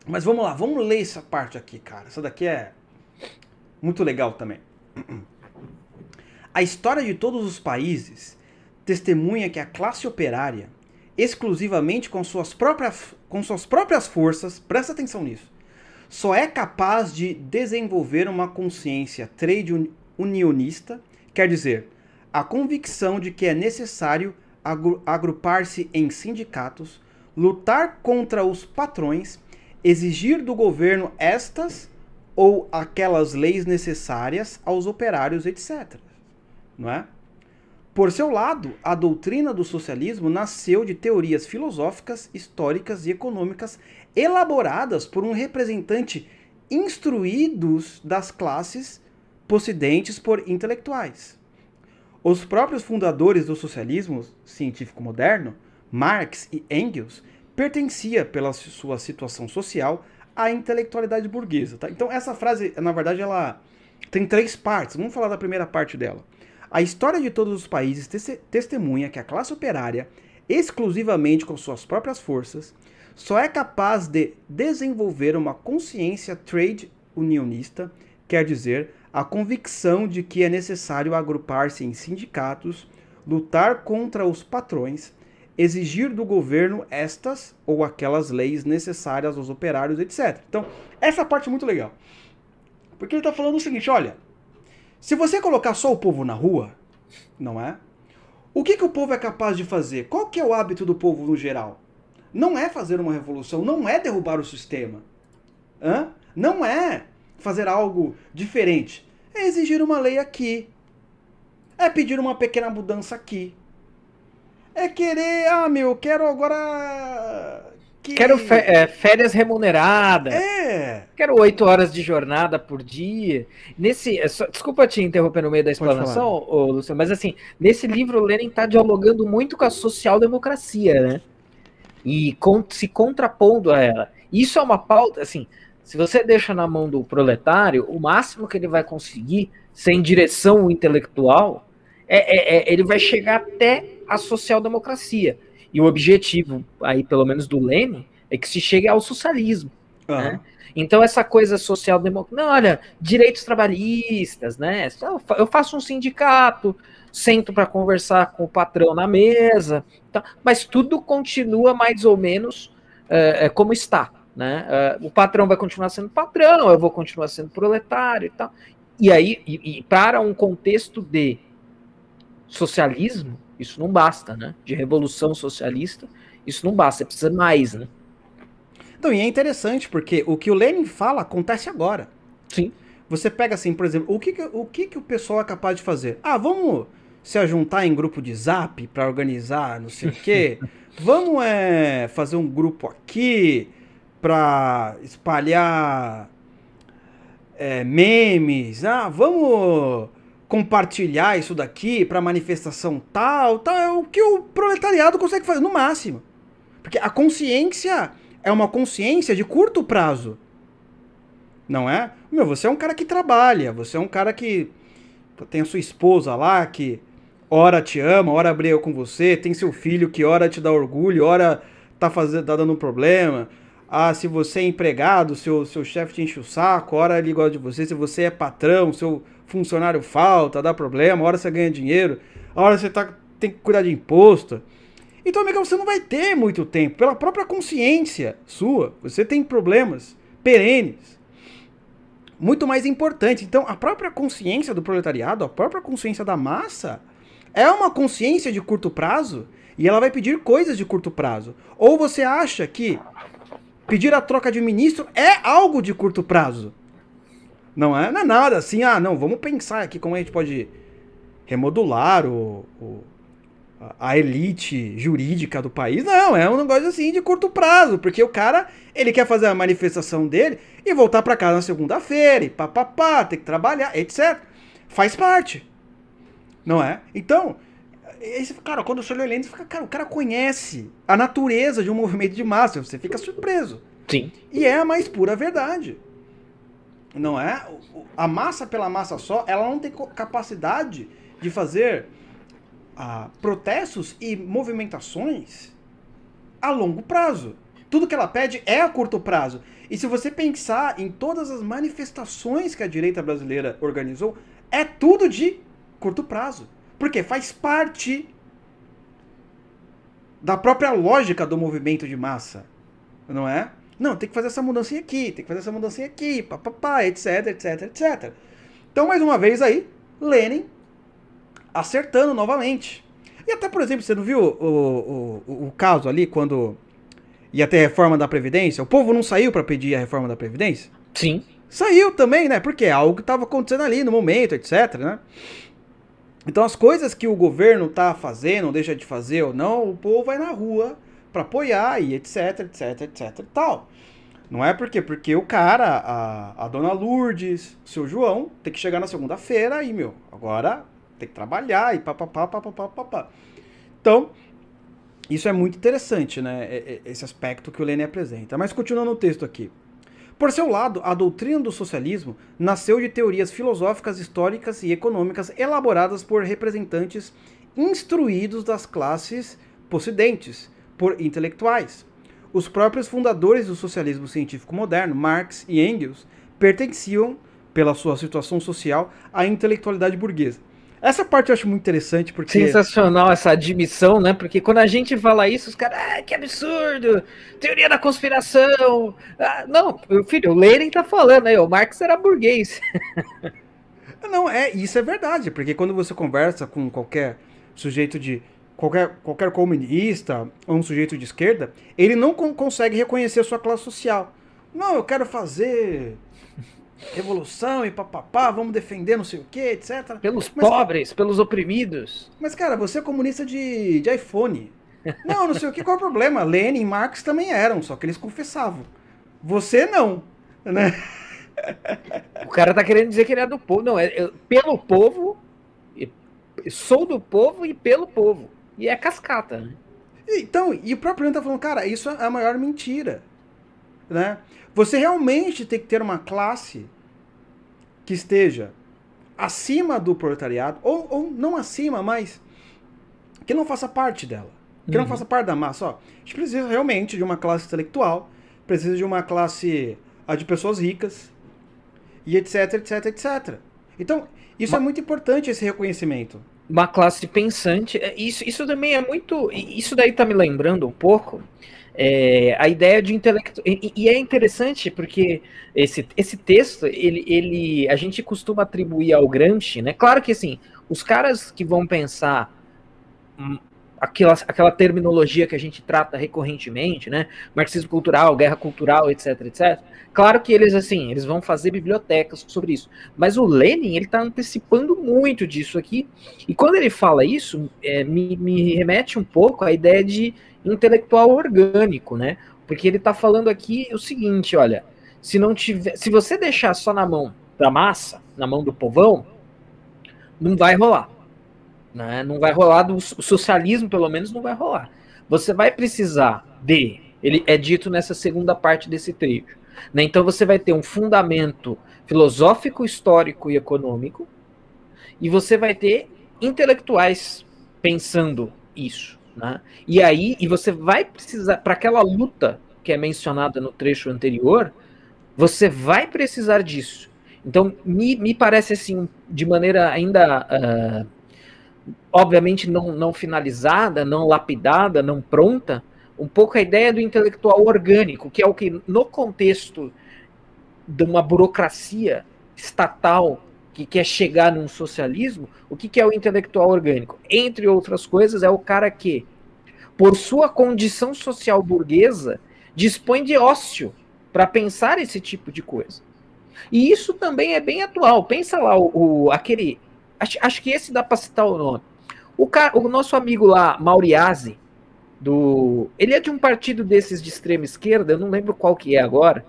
Mas vamos lá, vamos ler essa parte aqui, cara. Essa daqui é muito legal também. A história de todos os países testemunha que a classe operária, exclusivamente com suas próprias forças, presta atenção nisso, só é capaz de desenvolver uma consciência trade unionista, quer dizer, a convicção de que é necessário agrupar-se em sindicatos, lutar contra os patrões, exigir do governo estas ou aquelas leis necessárias aos operários, etc. Não é? Por seu lado, a doutrina do socialismo nasceu de teorias filosóficas, históricas e econômicas elaboradas por um representante instruídos das classes possidentes por intelectuais. Os próprios fundadores do socialismo científico moderno, Marx e Engels, pertencia pela sua situação social à intelectualidade burguesa. Tá? Então essa frase, na verdade, ela tem 3 partes. Vamos falar da primeira parte dela. A história de todos os países testemunha que a classe operária, exclusivamente com suas próprias forças, só é capaz de desenvolver uma consciência trade unionista, quer dizer, a convicção de que é necessário agrupar-se em sindicatos, lutar contra os patrões, exigir do governo estas ou aquelas leis necessárias aos operários, etc. Então, essa parte é muito legal. Porque ele está falando o seguinte, olha, se você colocar só o povo na rua, não é? O que o povo é capaz de fazer? Qual que é o hábito do povo no geral? Não é fazer uma revolução, não é derrubar o sistema. Não é fazer algo diferente. É exigir uma lei aqui. É pedir uma pequena mudança aqui. É querer, quero agora Quero que... férias remuneradas. É... Quero 8 horas de jornada por dia. Desculpa te interromper no meio da Pode falar. explanação, Luciano, mas assim, nesse livro o Lenin está dialogando muito com a social-democracia, né? E se contrapondo a ela. Isso é uma pauta, assim, se você deixa na mão do proletário, o máximo que ele vai conseguir, sem direção intelectual, ele vai chegar até a social-democracia. E o objetivo, aí pelo menos do Lenin, é que se chegue ao socialismo. Né? Então essa coisa social-democrática, não, olha, direitos trabalhistas, né? Eu faço um sindicato, sento para conversar com o patrão na mesa, tá? Mas tudo continua mais ou menos como está. Né? O patrão vai continuar sendo patrão, eu vou continuar sendo proletário e tal. E aí, para um contexto de socialismo, isso não basta, né? De revolução socialista, isso não basta, precisa mais, né? Então, e é interessante porque o que o Lenin fala acontece agora. Sim. Você pega assim, por exemplo, o que o pessoal é capaz de fazer? Vamos se ajuntar em grupo de zap para organizar não sei o quê? Vamos fazer um grupo aqui para espalhar memes? Vamos compartilhar isso daqui para manifestação tal, tal. É o que o proletariado consegue fazer, no máximo. Porque a consciência é uma consciência de curto prazo. Não é? Você é um cara que trabalha, você é um cara que tem a sua esposa lá, que ora te ama, ora briga com você, tem seu filho que ora te dá orgulho, ora tá dando um problema. Se você é empregado, seu chefe te enche o saco, ora ele gosta de você, se você é patrão, seu funcionário falta, dá problema, ora você ganha dinheiro, a hora você tem que cuidar de imposto. Então, amiga, você não vai ter muito tempo, pela própria consciência sua, você tem problemas perenes. Muito mais importante. Então, a própria consciência do proletariado, a própria consciência da massa, é uma consciência de curto prazo e ela vai pedir coisas de curto prazo. Ou você acha que pedir a troca de ministro é algo de curto prazo? Não é nada assim, não, vamos pensar aqui como a gente pode remodular a elite jurídica do país. Não, é um negócio assim de curto prazo, porque o cara, ele quer fazer a manifestação dele e voltar para casa na segunda-feira, e papapá, tem que trabalhar, etc. Faz parte. Não é? Então, cara, quando você olha ele, você fica, cara, o cara conhece a natureza de um movimento de massa, você fica surpreso. Sim. E é a mais pura verdade. Não é? A massa pela massa só, ela não tem capacidade de fazer protestos e movimentações a longo prazo. Tudo que ela pede é a curto prazo. E se você pensar em todas as manifestações que a direita brasileira organizou, é tudo de curto prazo. Porque faz parte da própria lógica do movimento de massa, não é? Não, tem que fazer essa mudancinha aqui, tem que fazer essa mudancinha aqui, papapá, etc, etc, etc. Então, mais uma vez aí, Lenin acertando novamente. E até, por exemplo, você não viu o caso ali, quando ia ter reforma da Previdência? O povo não saiu para pedir a reforma da Previdência? Sim. Saiu também, né? Porque é algo que estava acontecendo ali no momento, etc, né? Então as coisas que o governo tá fazendo, ou deixa de fazer ou não, o povo vai na rua para apoiar e etc, etc, etc e tal. Não é porque o cara, a dona Lourdes, o seu João, tem que chegar na segunda-feira e, meu, agora tem que trabalhar e papapá, papapá, papapá. Então, isso é muito interessante, né? Esse aspecto que o Lenin apresenta. Mas continuando o texto aqui. Por seu lado, a doutrina do socialismo nasceu de teorias filosóficas, históricas e econômicas elaboradas por representantes instruídos das classes possidentes, por intelectuais. Os próprios fundadores do socialismo científico moderno, Marx e Engels, pertenciam, pela sua situação social, à intelectualidade burguesa. Essa parte eu acho muito interessante porque... Sensacional essa admissão, né? Porque quando a gente fala isso, os caras, que absurdo, teoria da conspiração. Não, filho, o Lenin tá falando aí, o Marx era burguês. Não, isso é verdade, porque quando você conversa com qualquer sujeito de... Qualquer comunista ou um sujeito de esquerda, ele não consegue reconhecer a sua classe social. Não, eu quero fazer... revolução e papapá, vamos defender não sei o que, etc. Pelos pobres, pelos oprimidos. Mas, cara, você é comunista de iPhone. Não sei o que, qual é o problema? Lenin e Marx também eram, só que eles confessavam. Você não, né? O cara tá querendo dizer que ele é do povo. Não, pelo povo, sou do povo e pelo povo. E é cascata, né? Então, e o próprio Lenin tá falando, cara, isso é a maior mentira, né? Você realmente tem que ter uma classe que esteja acima do proletariado, ou não acima, mas que não faça parte dela, que não faça parte da massa. Ó, a gente precisa realmente de uma classe intelectual, precisa de uma classe de pessoas ricas, e etc, etc, etc. Então, isso é muito importante, esse reconhecimento. Uma classe pensante, isso também é muito, isso daí tá me lembrando um pouco a ideia de intelecto. E é interessante porque esse texto, a gente costuma atribuir ao Gramsci, né? Claro que assim, os caras que vão pensar aquela terminologia que a gente trata recorrentemente, né? Marxismo cultural, guerra cultural, etc, etc. Claro que eles vão fazer bibliotecas sobre isso. Mas o Lenin, ele está antecipando muito disso aqui. E quando ele fala isso, me remete um pouco à ideia de intelectual orgânico, né? Porque ele está falando aqui o seguinte, olha, se você deixar só na mão da massa, na mão do povão, não vai rolar. Né? Não vai rolar, o socialismo pelo menos não vai rolar. Você vai precisar ele é dito nessa segunda parte desse trecho, né? Então você vai ter um fundamento filosófico, histórico e econômico, e você vai ter intelectuais pensando isso. Né? E você vai precisar, para aquela luta que é mencionada no trecho anterior, você vai precisar disso. Então, me parece assim, de maneira ainda, obviamente, não finalizada, não lapidada, não pronta, um pouco a ideia do intelectual orgânico, que é o que, no contexto de uma burocracia estatal que quer chegar num socialismo, o que é o intelectual orgânico? Entre outras coisas, é o cara que, por sua condição social burguesa, dispõe de ócio para pensar esse tipo de coisa. E isso também é bem atual. Pensa lá, aquele... Acho que esse dá para citar o nome. O nosso amigo lá, Mauriase, ele é de um partido desses de extrema esquerda, eu não lembro qual que é agora,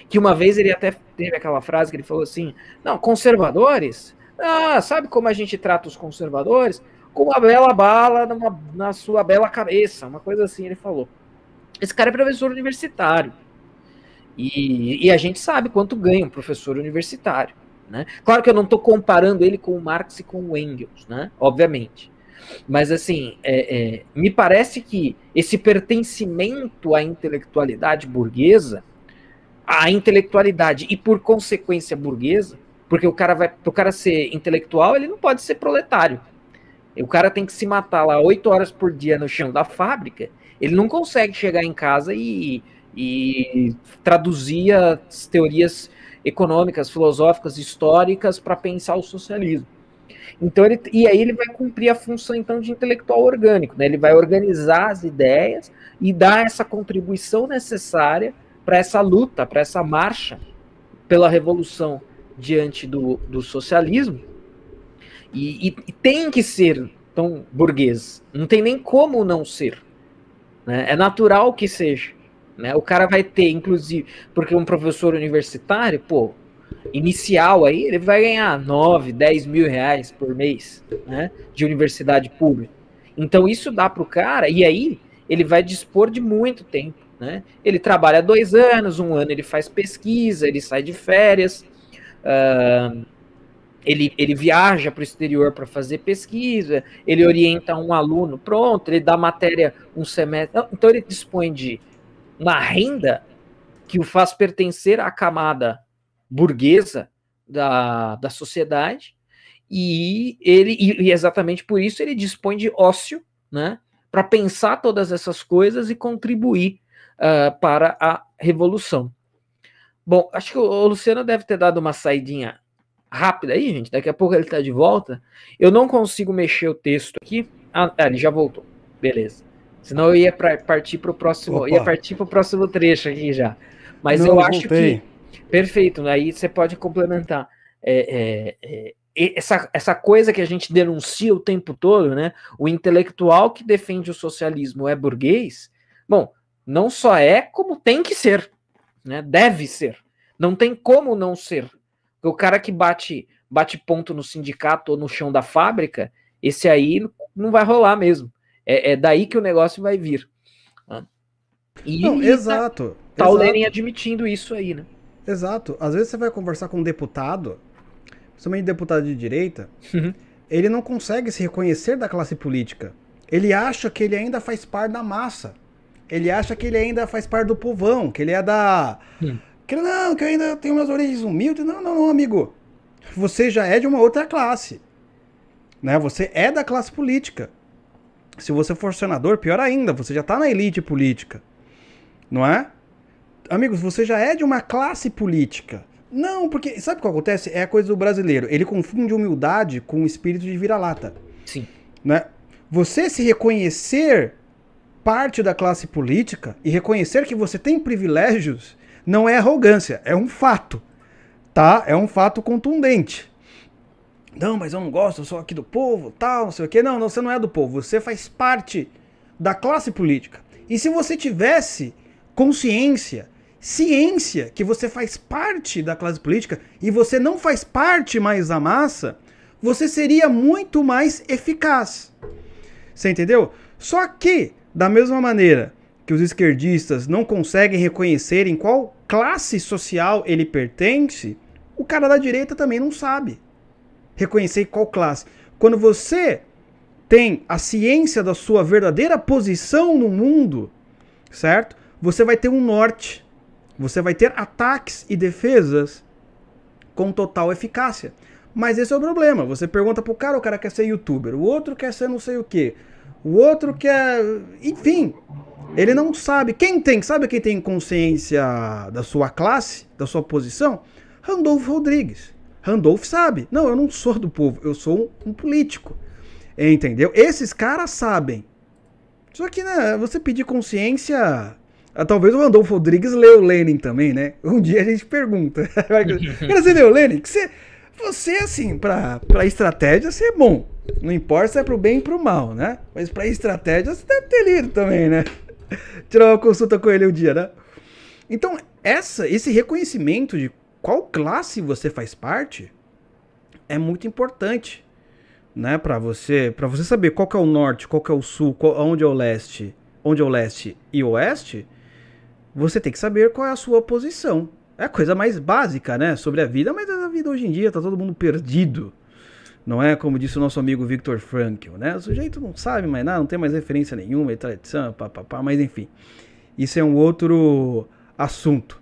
que uma vez ele até teve aquela frase que ele falou assim, não, conservadores? Sabe como a gente trata os conservadores? Com uma bela bala na sua bela cabeça, uma coisa assim, ele falou. Esse cara é professor universitário. E a gente sabe quanto ganha um professor universitário. Né? Claro que eu não estou comparando ele com o Marx e com o Engels, né? Obviamente. Mas, assim, me parece que esse pertencimento à intelectualidade burguesa, à intelectualidade e, por consequência, burguesa, porque para o cara ser intelectual, ele não pode ser proletário. O cara tem que se matar lá 8 horas por dia no chão da fábrica, ele não consegue chegar em casa e traduzir as teorias econômicas, filosóficas, históricas para pensar o socialismo. Então e aí ele vai cumprir a função então de intelectual orgânico, né? Ele vai organizar as ideias e dar essa contribuição necessária para essa luta, para essa marcha pela revolução diante do socialismo. E tem que ser tão burguês, não tem nem como não ser, né? É natural que seja, né? O cara vai ter, inclusive, porque um professor universitário, pô, inicial aí, ele vai ganhar 9, 10 mil reais por mês, né, de universidade pública. Então isso dá para o cara, e aí ele vai dispor de muito tempo, né? Ele trabalha 2 anos, 1 ano ele faz pesquisa, ele sai de férias, ele viaja para o exterior para fazer pesquisa, ele orienta um aluno, pronto, ele dá matéria um semestre. Então ele dispõe de uma renda que o faz pertencer à camada burguesa da sociedade, e exatamente por isso ele dispõe de ócio, né, para pensar todas essas coisas e contribuir para a revolução. Bom, acho que o Luciano deve ter dado uma saidinha rápida aí, gente, daqui a pouco ele está de volta. Eu não consigo mexer o texto aqui. Ele já voltou, beleza. Senão eu ia partir para o próximo, ia partir para o próximo trecho aqui já. Mas não, eu acho que perfeito, aí você pode complementar. Essa coisa que a gente denuncia o tempo todo, né? O intelectual que defende o socialismo é burguês. Bom, não só é, como tem que ser, né? Deve ser. Não tem como não ser. O cara que bate ponto no sindicato ou no chão da fábrica, esse aí não vai rolar mesmo. É daí que o negócio vai vir. E não, exato. Tá o Lenin admitindo isso aí, né? Exato. Às vezes você vai conversar com um deputado, principalmente deputado de direita, ele não consegue se reconhecer da classe política. Ele acha que ele ainda faz parte da massa. Ele acha que ele ainda faz parte do povão, que ele é da... Que não, que eu ainda tenho minhas origens humildes. Não, amigo. Você já é de uma outra classe. Né? Você é da classe política. Se você for senador, pior ainda, você já está na elite política. Não é? Amigos, você já é de uma classe política. Não, porque sabe o que acontece? É a coisa do brasileiro. Ele confunde humildade com o espírito de vira-lata. Sim. Né? Você se reconhecer parte da classe política e reconhecer que você tem privilégios não é arrogância, é um fato. Tá? É um fato contundente. Não, mas eu não gosto, eu sou aqui do povo, tal, não sei o quê. Não, você não é do povo, você faz parte da classe política. E se você tivesse consciência, ciência que você faz parte da classe política e você não faz parte mais da massa, você seria muito mais eficaz. Você entendeu? Só que, da mesma maneira que os esquerdistas não conseguem reconhecer em qual classe social ele pertence, o cara da direita também não sabe reconhecer qual classe. Quando você tem a ciência da sua verdadeira posição no mundo, certo? Você vai ter um norte. Você vai ter ataques e defesas com total eficácia. Mas esse é o problema. Você pergunta pro cara, o cara quer ser youtuber, o outro quer ser não sei o quê, o outro quer... Enfim, ele não sabe. Sabe quem tem consciência da sua classe, da sua posição? Randolfo Rodrigues. Randolph sabe. Não, eu não sou do povo, eu sou um político. Entendeu? Esses caras sabem. Só que, né, você pedir consciência... Talvez o Randolfo Rodrigues leu o Lenin também, né? Um dia a gente pergunta. Cara, você leu o Lenin? Você, assim, pra estratégia, você é bom. Não importa se é pro bem e pro mal, né? Mas pra estratégia, você deve ter lido também, né? Tirar uma consulta com ele um dia, né? Então, esse reconhecimento de qual classe você faz parte é muito importante, né, para você saber qual que é o norte, qual que é o sul, onde é o leste e o oeste. Você tem que saber qual é a sua posição. É a coisa mais básica, né, sobre a vida, mas a vida hoje em dia tá todo mundo perdido, Não é como disse o nosso amigo Viktor Frankl, né? O sujeito não sabe mais nada, não tem mais referência nenhuma, é tradição, papapá, mas enfim. Isso é um outro assunto.